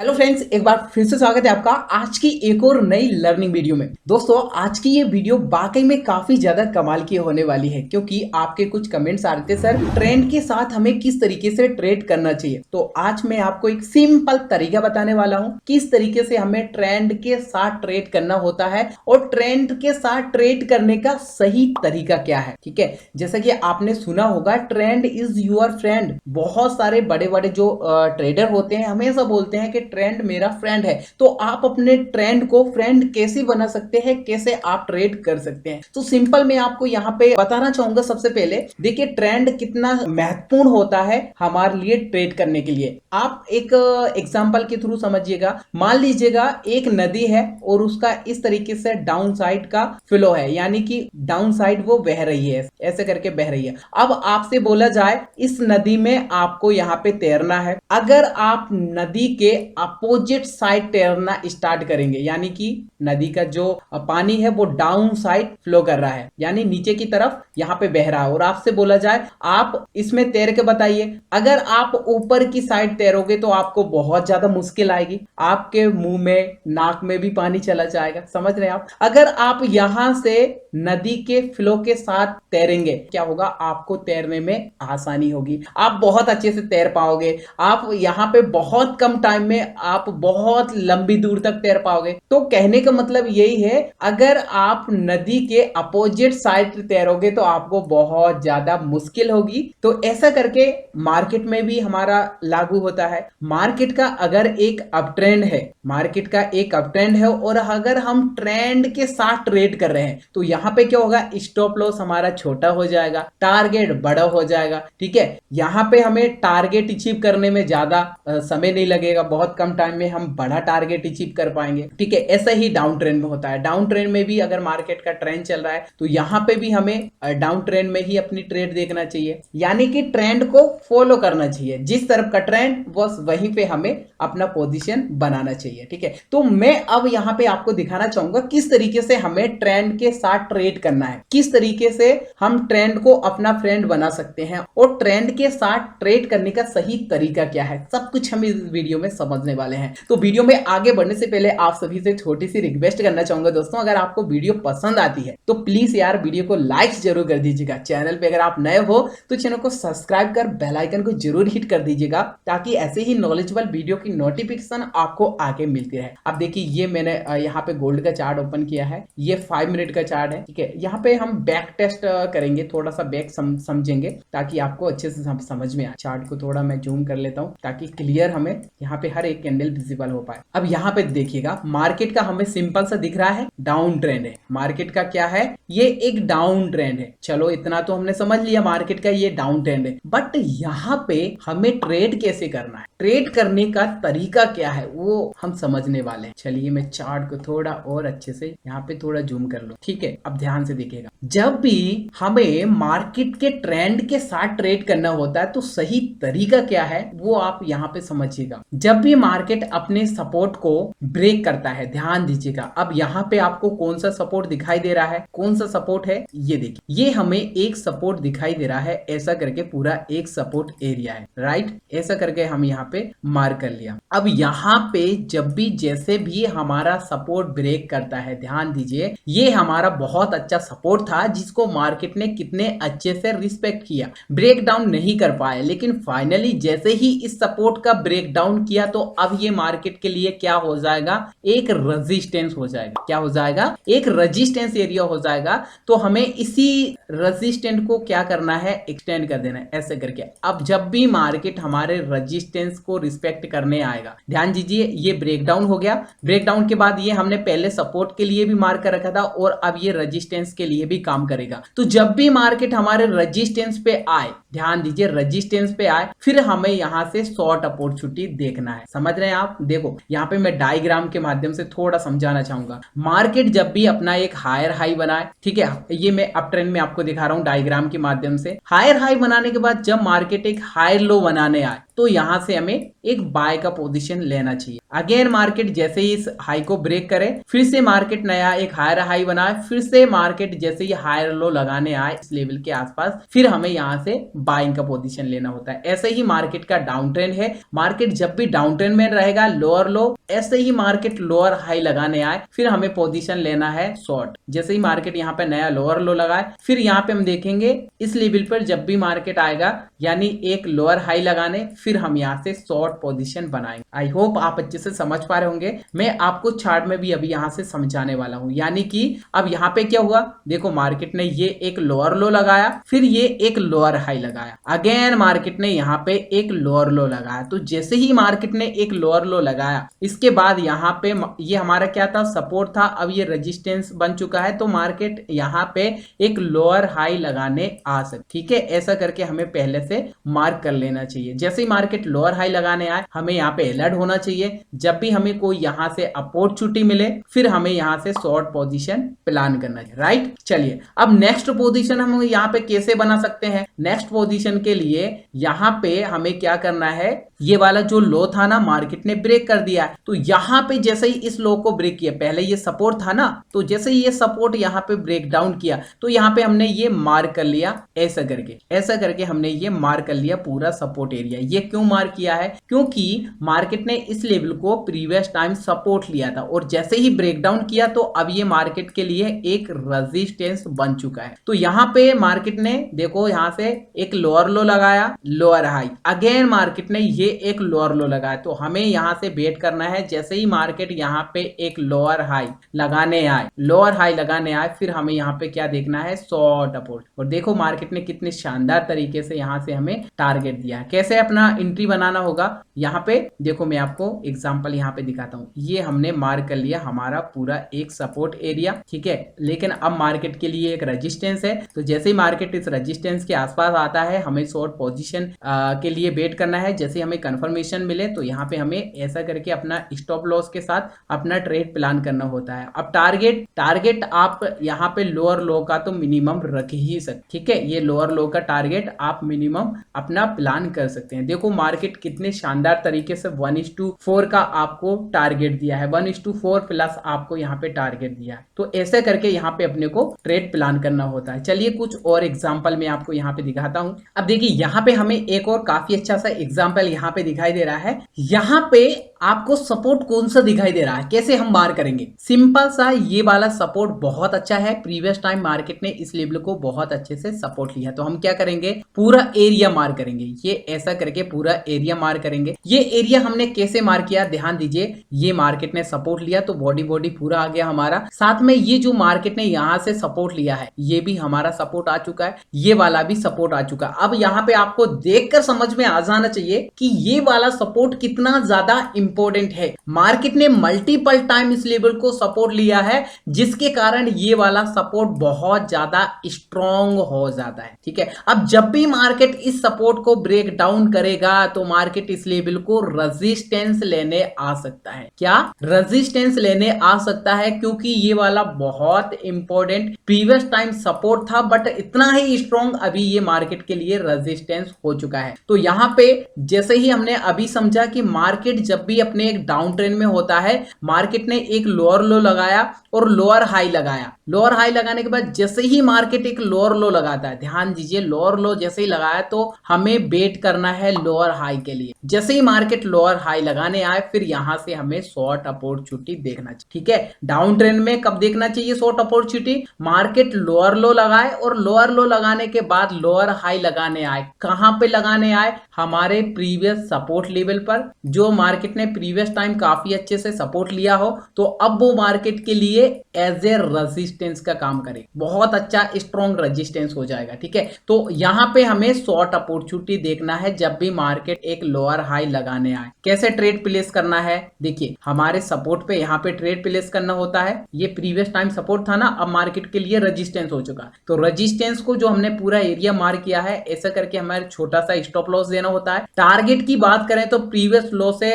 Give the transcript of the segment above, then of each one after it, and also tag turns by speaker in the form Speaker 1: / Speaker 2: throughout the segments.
Speaker 1: Hello friends, एक बार फिर से स्वागत है आपका आज की एक और नई लर्निंग वीडियो में। दोस्तों, आज की ये वीडियो वाकई में काफी ज्यादा कमाल की होने वाली है क्योंकि आपके कुछ कमेंट्स आ रहे थे, सर ट्रेंड के साथ हमें किस तरीके से ट्रेड करना चाहिए। तो आज मैं आपको एक सिंपल तरीका बताने वाला हूं किस तरीके से हमें ट्रेंड के साथ ट्रेड करना होता है और ट्रेंड के साथ ट्रेड करने का सही तरीका क्या है। ठीक है, जैसा कि आपने सुना होगा, ट्रेंड इज योर फ्रेंड। बहुत सारे बड़े बड़े जो ट्रेडर होते हैं हमेशा बोलते हैं कि ट्रेंड मेरा फ्रेंड है। तो आप अपने ट्रेंड को फ्रेंड कैसे बना सकते हैं, कैसे आप ट्रेड कर सकते हैं। तो सिंपल मैं आपको यहाँ पे बताना चाहूंगा। सबसे पहले देखिए ट्रेंड कितना महत्वपूर्ण होता है हमारे लिए ट्रेड करने के लिए। आप एक एग्जांपल के थ्रू समझिएगा। मान लीजिएगा एक नदी है और उसका इस तरीके से डाउन साइड का फ्लो है, यानी कि डाउन साइड वो बह रही है, ऐसे करके बह रही है। अब आपसे बोला जाए इस नदी में आपको यहाँ पे तैरना है। अगर आप नदी के अपोजिट साइड तैरना स्टार्ट करेंगे, यानी कि नदी का जो पानी है वो डाउन साइड फ्लो कर रहा है, यानी नीचे की तरफ यहाँ पे बह रहा है, और आपसे बोला जाए आप इसमें तैर के बताइए। अगर आप ऊपर की साइड तैरोगे तो आपको बहुत ज्यादा मुश्किल आएगी, आपके मुंह में नाक में भी पानी चला जाएगा। समझ रहे हैं आप। अगर आप यहां से नदी के फ्लो के साथ तैरेंगे, क्या होगा, आपको तैरने में आसानी होगी, आप बहुत अच्छे से तैर पाओगे। आप यहाँ पे बहुत कम टाइम में आप बहुत लंबी दूर तक तैर पाओगे। तो कहने का मतलब यही है, अगर आप नदी के अपोजिट साइड तैरोगे तो आपको बहुत ज्यादा मुश्किल होगी। तो ऐसा करके मार्केट में भी हमारा लागू होता है। मार्केट का अगर एक अप ट्रेंड है, मार्केट का एक अप ट्रेंड है और अगर हम ट्रेंड के साथ ट्रेड कर रहे हैं तो यहाँ पे क्या होगा, स्टॉप लॉस हमारा छोटा हो जाएगा, टारगेट बड़ा हो जाएगा। ठीक है, यहाँ पे हमें टारगेट अचीव करने में ज्यादा समय नहीं लगेगा, बहुत कम टाइम में हम बड़ा टारगेट अचीव कर पाएंगे। ठीक है, ऐसा ही डाउन ट्रेंड में होता है। डाउन ट्रेंड में भी अगर मार्केट का ट्रेंड चल रहा है तो यहाँ पे भी हमें डाउन ट्रेंड में ही अपनी ट्रेड देखना चाहिए, यानी कि ट्रेंड को फॉलो करना चाहिए। जिस तरफ का ट्रेंड बस वहीं पे हमें अपना पोजीशन बनाना चाहिए। ठीक है, तो मैं अब यहाँ पे आपको दिखाना चाहूंगा किस तरीके से हमें ट्रेंड के साथ ट्रेड करना है, किस तरीके से हम ट्रेंड को अपना फ्रेंड बना सकते हैं और ट्रेंड के साथ ट्रेड करने का सही तरीका क्या है। सब कुछ हम इस वीडियो में समझने वाले हैं। तो वीडियो में आगे बढ़ने से पहले आप सभी से छोटी सी रिक्वेस्ट करना चाहूंगा दोस्तों, अगर आपको वीडियो पसंद आती है तो प्लीज यार वीडियो को लाइक जरूर कर दीजिएगा। चैनल पे अगर आप नए हो तो चैनल को सब्सक्राइब कर बेल आइकन को जरूर हिट कर दीजिएगा, ताकि ऐसे ही नॉलेजेबल वीडियो की नोटिफिकेशन आपको आगे मिलती रहे। अब देखिए ये मैंने यहाँ पे गोल्ड का चार्ट ओपन किया है, ये 5 मिनट का चार्ट है। ठीक है, यहाँ पे हम बैक टेस्ट करेंगे, थोड़ा सा बैक समझेंगे ताकि आपको अच्छे से समझ में आए। चार्ट को थोड़ा मैं जूम कर लेता हूँ ताकि क्लियर हमें यहाँ पे हर एक कैंडल विजिबल हो पाए। अब यहाँ पे देखिएगा मार्केट का हमें सिंपल सा दिख रहा है, डाउन ट्रेंड है। मार्केट का क्या है, ये एक डाउन ट्रेंड है। चलो इतना तो हमने समझ लिया, मार्केट का ये डाउन ट्रेंड है। बट यहाँ पे हमें ट्रेड कैसे करना है, ट्रेड करने का तरीका क्या है, वो हम समझने वाले हैं। चलिए मैं चार्ट को थोड़ा और अच्छे से यहाँ पे थोड़ा जूम कर लूं। ठीक है, अब ध्यान से देखिएगा, जब भी हमें मार्केट के ट्रेंड के साथ ट्रेड करना होता है तो सही तरीका क्या है वो आप यहाँ पे समझिएगा। जब भी मार्केट अपने सपोर्ट को ब्रेक करता है, ध्यान दीजिएगा। अब यहाँ पे आपको कौन सा सपोर्ट दिखाई दे रहा है, कौन सा सपोर्ट है, ये देखिए, ये हमें एक सपोर्ट दिखाई दे रहा है, ऐसा करके पूरा एक सपोर्ट एरिया है। राइट, ऐसा करके हम यहाँ पे मार्क कर लिया। अब यहाँ पे जब भी जैसे भी हमारा सपोर्ट ब्रेक करता है, ध्यान दीजिए, ये हमारा बहुत अच्छा सपोर्ट था जिसको मार्केट ने कितने अच्छे से रिस्पेक्ट किया, ब्रेक डाउन नहीं कर पाए, लेकिन फाइनली जैसे ही इस सपोर्ट का ब्रेक डाउन किया तो अब ये मार्केट के लिए क्या हो जाएगा, एक रेजिस्टेंस हो जाएगा। क्या हो जाएगा, एक रेजिस्टेंस एरिया हो जाएगा। तो हमें इसी रेजिस्टेंस को क्या करना है, एक्सटेंड कर देना है, ऐसे करके। अब जब भी मार्केट हमारे रेजिस्टेंस को रिस्पेक्ट करने आएगा, ध्यान दीजिए, ये ब्रेकडाउन हो गया। ब्रेकडाउन के बाद ये हमने पहले सपोर्ट के लिए भी मार्क कर रखा था और अब ये रेजिस्टेंस के लिए भी काम करेगा। तो जब भी मार्केट हमारे रेजिस्टेंस पे आए, ध्यान दीजिए, रेजिस्टेंस पे आए, फिर हमें यहां से शॉर्ट अपॉर्चुनिटी देखना है। समझ रहे हैं आप। देखो यहाँ पे मैं डायग्राम के माध्यम से थोड़ा समझाना चाहूंगा। मार्केट जब भी अपना एक हायर हाई बनाए, ठीक है, ये मैं अप ट्रेंड में आपको दिखा रहा हूं डायग्राम के माध्यम से। हायर हाई बनाने के बाद जब मार्केट एक हायर लो बनाने आए तो यहां से हमें एक बाय का पोजीशन लेना चाहिए। अगेन मार्केट जैसे ही इस हाई को ब्रेक करे, फिर से मार्केट नया एक हायर हाई बनाए, फिर से मार्केट जैसे ही हायर लो लगाने आए इस लेवल के आसपास, फिर हमें यहां से बाइंग का पोजीशन लेना होता है। ऐसे ही मार्केट का डाउन ट्रेंड है, मार्केट जब भी डाउन ट्रेंड में रहेगा लोअर लो, ऐसे ही मार्केट लोअर हाई लगाने आए फिर हमें पोजीशन लेना है शॉर्ट। जैसे ही मार्केट यहाँ पे नया लोअर लो लगाए, फिर यहाँ पे हम देखेंगे इस लेवल पर जब भी मार्केट आएगा यानी एक लोअर हाई लगाने, फिर हम यहाँ से शॉर्ट पोजीशन बनाएंगे। आई होप आप अच्छे से समझ पा रहे होंगे। मैं आपको चार्ट में भी अभी यहाँ से समझाने वाला हूँ। यानी कि अब यहाँ पे क्या हुआ, देखो मार्केट ने ये एक लोअर लो लगाया, फिर ये एक लोअर हाई लगाया, अगेन मार्केट ने यहाँ पे एक लोअर लो लगाया। तो जैसे ही मार्केट ने एक लोअर लो लगाया, इसके बाद यहाँ पे ये हमारा क्या था, सपोर्ट था, अब ये रेजिस्टेंस बन चुका है। तो मार्केट यहाँ पे एक लोअर हाई लगाने आ सकती, ठीक है। ऐसा करके हमें पहले से मार्क कर लेना चाहिए। जैसे ही मार्केट लोअर हाई लगाने आए, हमें यहाँ पे अलर्ट होना चाहिए। जब भी हमें कोई यहाँ से अपॉर्चुनिटी मिले, फिर हमें यहाँ से शॉर्ट पोजीशन प्लान करना चाहिए, राइट। चलिए अब नेक्स्ट पोजीशन हम यहाँ पे कैसे बना सकते हैं। नेक्स्ट पोजीशन के लिए यहाँ पे हमें क्या करना है, ये वाला जो लो था ना मार्केट ने ब्रेक कर दिया है, तो यहाँ पे जैसे ही इस लो को ब्रेक किया, पहले ये सपोर्ट था ना, तो जैसे ही ये सपोर्ट यहाँ पे ब्रेक डाउन किया, तो यहाँ पे हमने ये मार्क कर लिया, ऐसा करके हमने ये मार्क कर लिया पूरा सपोर्ट एरिया। ये क्यों मार्क किया है, क्योंकि मार्केट ने इस लेवल को प्रीवियस टाइम सपोर्ट लिया था और जैसे ही ब्रेक डाउन किया तो अब ये मार्केट के लिए एक रेजिस्टेंस बन चुका है। तो यहाँ पे मार्केट ने देखो यहाँ से एक लोअर लो लगाया, लोअर हाई, अगेन मार्केट ने ये एक लोअर लो लगाया। तो हमें यहाँ से वेट करना है, जैसे ही मार्केट यहाँ पे एक लोअर हाई लगाने आए, फिर हमें यहाँ पे क्या देखना है, शॉर्ट अपोर्ट। और देखो मार्केट ने कितने शानदार तरीके से यहाँ से हमें टारगेट दिया है। कैसे अपना एंट्री बनाना होगा, यहाँ पे देखो मैं आपको एग्जांपल यहाँ पे दिखाता हूँ। ये हमने मार्क कर लिया हमारा पूरा एक सपोर्ट एरिया, ठीक है। लेकिन अब मार्केट के लिए एक रेजिस्टेंस है, तो जैसे ही मार्केट इस रेजिस्टेंस के आसपास आता है, हमें शॉर्ट पोजीशन के लिए वेट करना है। जैसे हमें कंफर्मेशन मिले तो यहाँ पे हमें ऐसा करके अपना स्टॉप लॉस के साथ अपना ट्रेड प्लान करना होता है। अब टारगेट आप यहाँ पे लोअर लो का तो मिनिमम रख ही सकते, ठीक है। ये लोअर लो का टारगेट आप मिनिमम अपना प्लान कर सकते हैं। देखो मार्केट कितने शानदार तरीके से 1:4 का आपको टारगेट दिया है, 1:4 प्लस आपको यहाँ पे टारगेट दिया है। तो ऐसे करके यहाँ पे अपने को ट्रेड प्लान करना होता है। चलिए कुछ और एग्जांपल मैं आपको यहाँ पे दिखाता हूँ। अब देखिए यहाँ पे हमें एक और काफी अच्छा सा एग्जांपल यहाँ पे दिखाई दे रहा है। यहाँ पे आपको सपोर्ट कौन सा दिखाई दे रहा है, कैसे हम मार करेंगे, सिंपल सा ये वाला सपोर्ट बहुत अच्छा है। प्रीवियस टाइम मार्केट ने इस लेवल को बहुत अच्छे से सपोर्ट लिया, तो हम क्या करेंगे, पूरा एरिया मार करेंगे। ये ऐसा करके पूरा एरिया मार करेंगे। ये एरिया हमने कैसे मार किया, ध्यान दीजिए। ये मार्केट ने सपोर्ट लिया तो बॉडी पूरा आ गया हमारा। साथ में ये जो मार्केट ने यहाँ से सपोर्ट लिया है, ये भी हमारा सपोर्ट आ चुका है, ये वाला भी सपोर्ट आ चुका है। अब यहाँ पे आपको देखकर समझ में आ जाना चाहिए कि ये वाला सपोर्ट कितना ज्यादा इंपॉर्टेंट है। मार्केट ने मल्टीपल टाइम इस लेवल को सपोर्ट लिया है, जिसके कारण ये वाला सपोर्ट बहुत ज्यादा स्ट्रॉन्ग हो जाता है, ठीक है। अब जब भी मार्केट इस सपोर्ट को ब्रेक डाउन करेगा तो मार्केट इस लेवल को रेजिस्टेंस लेने आ सकता है। क्या रेजिस्टेंस लेने आ सकता है, क्योंकि ये वाला बहुत इंपॉर्टेंट प्रीवियस टाइम सपोर्ट था, बट इतना ही स्ट्रॉन्ग अभी ये मार्केट के लिए रेजिस्टेंस हो चुका है। तो यहाँ पे जैसे ही हमने अभी समझा कि मार्केट जब भी अपने एक डाउन ट्रेंड में होता है, मार्केट ने एक लोअर लो लगाया और लोअर हाई लगाया। लोअर हाई लगाने के बाद जैसे ही मार्केट एक लोअर लो लगाता है, ध्यान दीजिए, लोअर लो जैसे ही लगाया तो हमें वेट करना है लोअर हाई के लिए। जैसे ही मार्केट लोअर हाई लगाने आए, फिर यहां से हमें शॉर्ट अपॉर्चुनिटी देखना चाहिए, ठीक है। डाउन ट्रेंड में कब देखना चाहिए शॉर्ट अपॉर्चुनिटी, मार्केट लोअर लो लगाए और लोअर लो लगाने के बाद लोअर हाई लगाने आए। कहां पे लगाने आए, हमारे प्रीवियस सपोर्ट लेवल पर, जो मार्केट ने प्रीवियस टाइम काफी अच्छे से सपोर्ट लिया हो, तो अब वो मार्केट के लिए एज ए रेजिस्टेंस का काम करे, बहुत अच्छा स्ट्रॉन्ग रेजिस्टेंस हो जाएगा, ठीक है। तो यहां पे हमें शॉर्ट अपॉर्चुनिटी देखना है जब भी मार्केट एक लोअर हाई लगाने आए। कैसे ट्रेड प्लेस करना है, देखिए हमारे सपोर्ट पे यहाँ पे ट्रेड प्लेस करना होता है। ये प्रीवियस टाइम सपोर्ट था ना, अब मार्केट के लिए रेजिस्टेंस हो चुका, तो रेजिस्टेंस को जो हमने पूरा एरिया मार किया है, ऐसा करके हमारे छोटा सा स्टॉप लॉस देना होता है। टारगेट की बात करें तो प्रीवियस लो से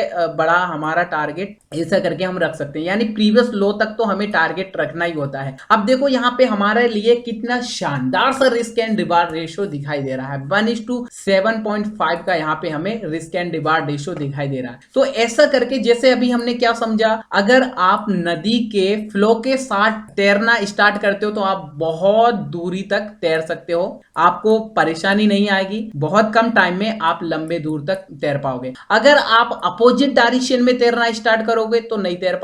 Speaker 1: बड़ा हमारा टारगेट ऐसा करके हम रख सकते हैं, यानी प्रीवियस लो तक तो हमें टारगेट रखना ही होता है। अब देखो यहाँ पे हमारे लिए कितना शानदार सा रिस्क एंड रिवार्ड रेशियो दिखाई दे रहा है, 1:7.5 का यहाँ पे हमें रिस्क एंड रिवार्ड रेशियो दिखाई दे रहा है। तो ऐसा करके जैसे अभी हमने क्या समझा, अगर आप नदी के फ्लो के साथ तैरना स्टार्ट करते हो तो आप बहुत दूरी तक तैर सकते हो, आपको परेशानी नहीं आएगी, बहुत कम टाइम में आप लंबे दूर तक तैर पाओगे। अगर आप अपोजिट डायरेक्शन में तैरना स्टार्ट करोगे तो नहीं तैर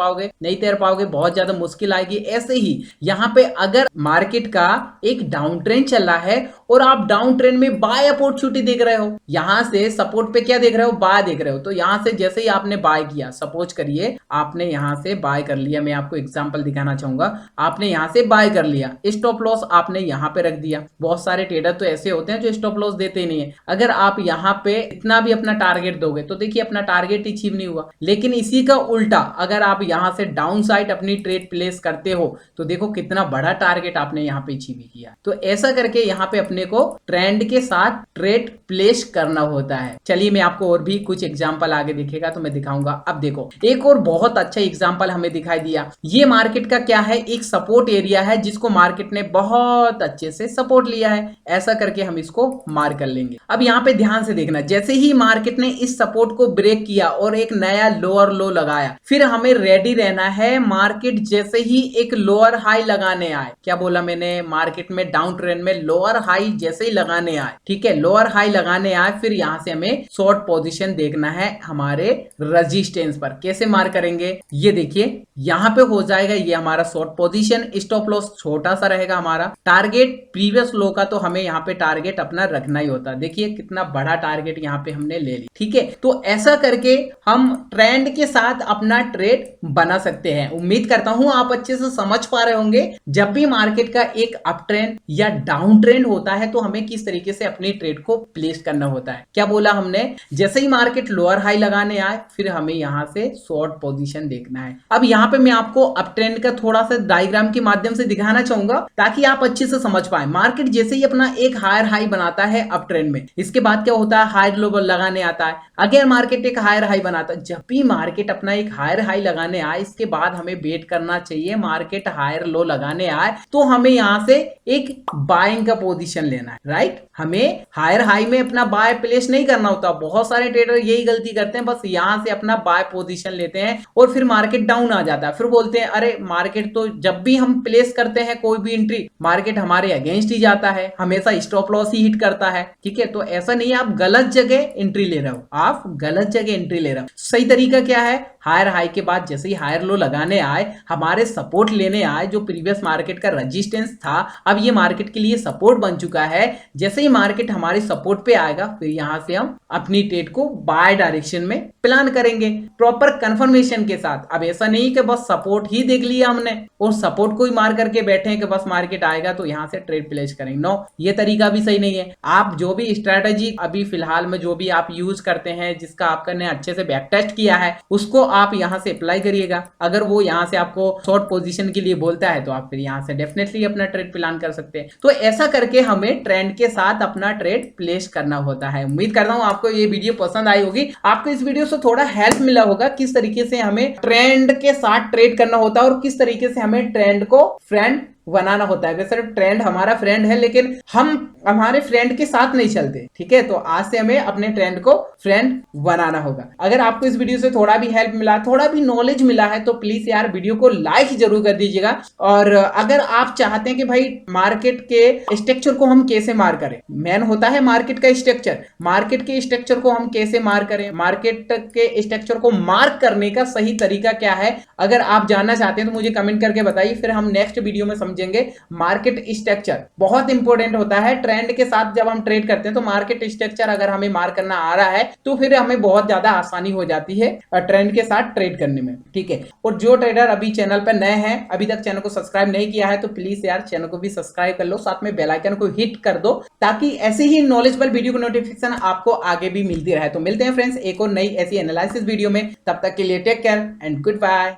Speaker 1: पाओगे, बहुत ज्यादा मुश्किल आएगी। ऐसे ही यहाँ पे अगर मार्केट का एक डाउन ट्रेंड चल रहा है और आप डाउन ट्रेंड में बाय अपॉर्चुनिटी देख रहे हो, यहां से सपोर्ट पे क्या देख रहे हो, बाय देख रहे हो, तो यहां से जैसे ही आपने बाय किया, सपोज करिए आपने यहां से बाय कर लिया, मैं आपको एग्जांपल दिखाना चाहूंगा, आपने यहां से बाय कर लिया, स्टॉप लॉस आपने यहां पे रख दिया। बहुत सारे ट्रेडर तो ऐसे होते हैं जो स्टॉप लॉस देते ही नहीं है। अगर आप यहां पे इतना भी अपना टारगेट दोगे तो देखिए अपना टारगेट अचीव नहीं हुआ। लेकिन इसी का उल्टा अगर आप यहां से डाउन साइड अपनी ट्रेड प्लेस करते हो तो देखो कितना बड़ा टारगेट आपने यहां पे अचीव किया। तो ऐसा करके यहां पे अपने को ट्रेंड के साथ ट्रेड प्लेस करना होता है। चलिए मैं आपको और भी कुछ एग्जांपल आगे दिखेगा तो मैं दिखाऊंगा। अब देखो एक और बहुत अच्छा एग्जांपल हमें दिखाई दिया, ये मार्केट का क्या है, एक सपोर्ट एरिया है जिसको मार्केट ने बहुत अच्छे से सपोर्ट लिया है। ऐसा करके हम इसको मार्क कर लेंगे। अब यहां पे ध्यान से देखना, जैसे ही मार्केट ने इस सपोर्ट को ब्रेक किया और एक नया लोअर लो लगाया, फिर हमें रेडी रहना है। मार्केट जैसे ही एक लोअर हाई लगाने आए, क्या बोला मैंने, मार्केट में डाउन ट्रेंड में लोअर हाई जैसे ही लगाने आए, ठीक है, लोअर हाई लगाने आए, फिर यहां से हमें शॉर्ट पोजीशन देखना है हमारे रेजिस्टेंस पर। कैसे मार्क करेंगे, ये देखिए यहां पे हो जाएगा ये हमारा शॉर्ट पोजीशन, स्टॉप लॉस छोटा सा रहेगा हमारा, टारगेट प्रीवियस लो का तो हमें यहाँ पे टारगेट अपना रखना ही होता है। देखिए कितना बड़ा टारगेट यहाँ पे हमने ले ली, ठीक है। तो ऐसा करके हम ट्रेंड के साथ अपना ट्रेड बना सकते हैं। उम्मीद करता हूं आप अच्छे से समझ पा रहे होंगे, जब भी मार्केट का एक अप ट्रेंड या डाउन ट्रेंड होता है तो हमें किस तरीके से अपनी ट्रेड को प्लेस करना होता है। क्या बोला हमने, जैसे ही मार्केट लोअर हाई लगाने आए फिर हमें यहां से शॉर्ट पोजीशन देखना है। अब यहां पे मैं आपको अप ट्रेंड का थोड़ा सा डायग्राम के माध्यम से दिखाना चाहूंगा ताकि आप अच्छे से समझ पाए। मार्केट जैसे ही अपना एक हायर हाई बनाता है अप ट्रेंड में, इसके बाद क्या होता है, हायर लो लगाने आता है, अगर मार्केट एक हायर हाई बनाता है। जब भी मार्केट अपना एक हायर हाई लगाने आए इसके बाद हमें वेट करना चाहिए, मार्केट हायर लो लगाने आए तो हमें यहां से एक बाइंग का पोजीशन लेना है, राइट। हमें हायर हाई में अपना बाय प्लेस नहीं करना होता। बहुत सारे ट्रेडर यही गलती करते हैं, बस यहां से अपना बाय पोजीशन लेते हैं और फिर मार्केट डाउन आ जाता है, फिर बोलते हैं अरे मार्केट तो जब भी हम प्लेस करते हैं कोई भी एंट्री मार्केट हमारे अगेंस्ट ही जाता है, हमेशा स्टॉप लॉस ही हिट करता है, ठीक है। तो ऐसा नहीं है, आप गलत जगह एंट्री ले रहे हो, आप गलत जगह एंट्री ले रहे हो। सही तरीका क्या है, हायर हाई के बाद जैसे ही हायर लो लगाने आए, हमारे सपोर्ट लेने आए, जो प्रीवियस मार्केट का रेजिस्टेंस था अब ये मार्केट के लिए सपोर्ट बन चुका है। जैसे ही मार्केट हमारे सपोर्ट पे आएगा फिर यहां से हम अपनी ट्रेड को बाय डायरेक्शन में प्लान करेंगे प्रॉपर कंफर्मेशन के साथ। अब ऐसा नहीं कि बस सपोर्ट ही देख लिया हमने और सपोर्ट को ही मार करके बैठे हैं कि बस मार्केट आएगा तो यहां से ट्रेड प्लेस करेंगे। नो, ये तरीका भी सही नहीं है। आप जो भी स्ट्रेटजी अभी फिलहाल में जो भी आप यूज करते हैं, जिसका आपने अच्छे से बैक टेस्ट किया है, उसको आप यहां से अप्लाई करिएगा। अगर वो यहां से आपको शॉर्ट पोजीशन के लिए बोलता है तो आप फिर यहां से डेफिनेटली अपना ट्रेड प्लान कर सकते हैं। तो ऐसा करके हमें ट्रेंड के साथ अपना ट्रेड प्लेस करना होता है। उम्मीद करता हूं आपको ये वीडियो पसंद आई होगी, आपको इस वीडियो से थोड़ा हेल्प मिला होगा किस तरीके से हमें ट्रेंड के साथ ट्रेड करना होता है और किस तरीके से हमें ट्रेंड को फ्रेंड बनाना होता है। वैसे ट्रेंड हमारा फ्रेंड है लेकिन हम हमारे फ्रेंड के साथ नहीं चलते, ठीक है। तो आज से हमें अपने ट्रेंड को फ्रेंड बनाना होगा। अगर आपको इस वीडियो से थोड़ा भी हेल्प मिला, थोड़ा भी नॉलेज मिला है तो प्लीज यार वीडियो को लाइक जरूर कर दीजिएगा। और अगर आप चाहते हैं कि भाई मार्केट के स्ट्रक्चर को हम कैसे मार करें, मेन होता है मार्केट का स्ट्रक्चर, मार्केट के स्ट्रक्चर को हम कैसे मार करें, मार्केट के स्ट्रक्चर को मार्क करने का सही तरीका क्या है, अगर आप जानना चाहते हैं तो मुझे कमेंट करके बताइए, फिर हम नेक्स्ट वीडियो में समझेंगे। मार्केट स्ट्रक्चर बहुत इंपॉर्टेंट होता है ट्रेंड के साथ। जब हम ट्रेड करते हैं तो मार्केट स्ट्रक्चर अगर हमें मार्क करना आ रहा है तो फिर हमें बहुत ज्यादा आसानी हो जाती है ट्रेंड के साथ ट्रेड करने में, ठीक है। और जो ट्रेडर अभी चैनल पर नए हैं, अभी तक चैनल को सब्सक्राइब नहीं किया है तो प्लीज यार चैनल को भी सब्सक्राइब कर लो, साथ में बेल आइकन को हिट कर दो ताकि ऐसे ही नॉलेजेबल वीडियो की नोटिफिकेशन आपको आगे भी मिलती रहे। तो मिलते हैं फ्रेंड्स एक और नई ऐसी एनालिसिस वीडियो में, तब तक के लिए take care and good bye.